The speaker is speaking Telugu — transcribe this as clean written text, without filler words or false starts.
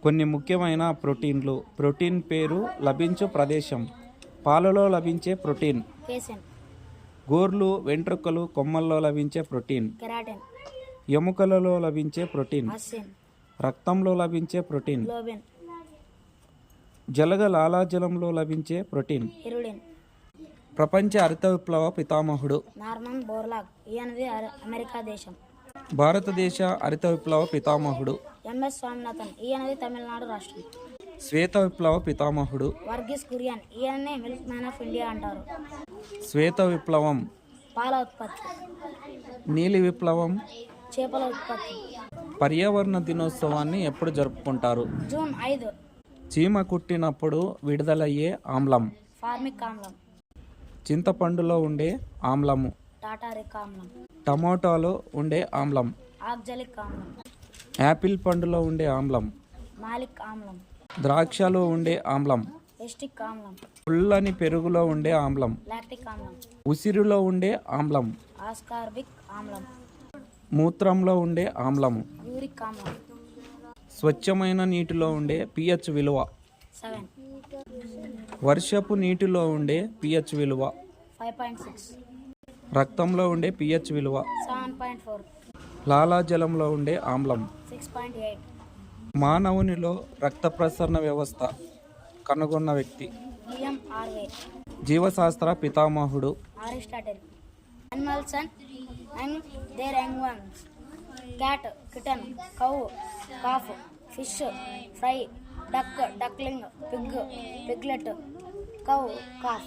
కొన్ని ముఖ్యమైన ప్రోటీన్లు. ప్రోటీన్ పేరు లభించు ప్రదేశం. పాలలో లభించే ప్రోటీన్. కేసిన్, గోర్లు, వెంట్రుకలు, కొమ్మల్లో లభించే ప్రోటీన్. కెరాటిన్, ఎముకలలో లభించే ప్రోటీన్. అసిన్, రక్తంలో లభించే ప్రోటీన్. గ్లోబిన్, జలగ లాలాజలంలో లభించే ప్రోటీన్. ఇరుడిన్. ప్రపంచ హరిత విప్లవ పితామహుడు. నార్మన్ బోర్లాగ్, ఈయనది అమెరికా దేశం. భారతదేశ హరిత విప్లవ పితామహుడు. ఎంఎస్ స్వామినాథన్, ఈయనది తమిళనాడు రాష్ట్రం. శ్వేత విప్లవ పితామహుడు. వర్గీస్ కురియన్, ఈయననే మిల్క్ మ్యాన్ ఆఫ్ ఇండియా అంటారు. శ్వేత విప్లవం. పాల ఉత్పత్తి. నీలి విప్లవం. చేపల ఉత్పత్తి. పర్యావరణ దినోత్సవాన్ని ఎప్పుడు జరుపుకుంటారు? జూన్ 5. చీమ కుట్టినప్పుడు విడుదలయ్యే ఆమ్లం. ఫార్మిక్ ఆమ్లం. చింతపండులో ఉండే ఆమ్లము. టాటారిక్ ఆమ్లం. టమోటాలో ఉండే ఆమ్లం. ఆక్జలిక్ ఆమ్లం. యాపిల్ పండులో ఉండే ఆమ్లం. మాలిక్ ఆమ్లం. ద్రాక్షలో ఉండే ఆమ్లం. ఎస్టిక్ ఆమ్లం. పుల్లని పెరుగులో ఉండే ఆమ్లం. లాక్టిక్ ఆమ్లం. ఉసిరిలో ఉండే ఆమ్లం. ఆస్కార్బిక్ ఆమ్లం. మూత్రంలో ఉండే ఆమ్లము. యూరిక్ ఆమ్లం. స్వచ్ఛమైన నీటిలో ఉండే pH విలువ. 7. వర్షపు నీటిలో ఉండే pH విలువ. 5.6. రక్తంలో ఉండే pH విలువ. 7.4. లాలాజలంలో ఉండే ఆమ్లం. 6.8. మానవునిలో రక్త ప్రసరణ వ్యవస్థ కనుగొన్న వ్యక్తి. విలియం ఆర్వే. జీవశాస్త్ర పితామహుడు. Aristotle. Animals and their young ones. Cat, kitten, cow, calf, fish, fry, duck, duckling, pig, piglet, cow, calf.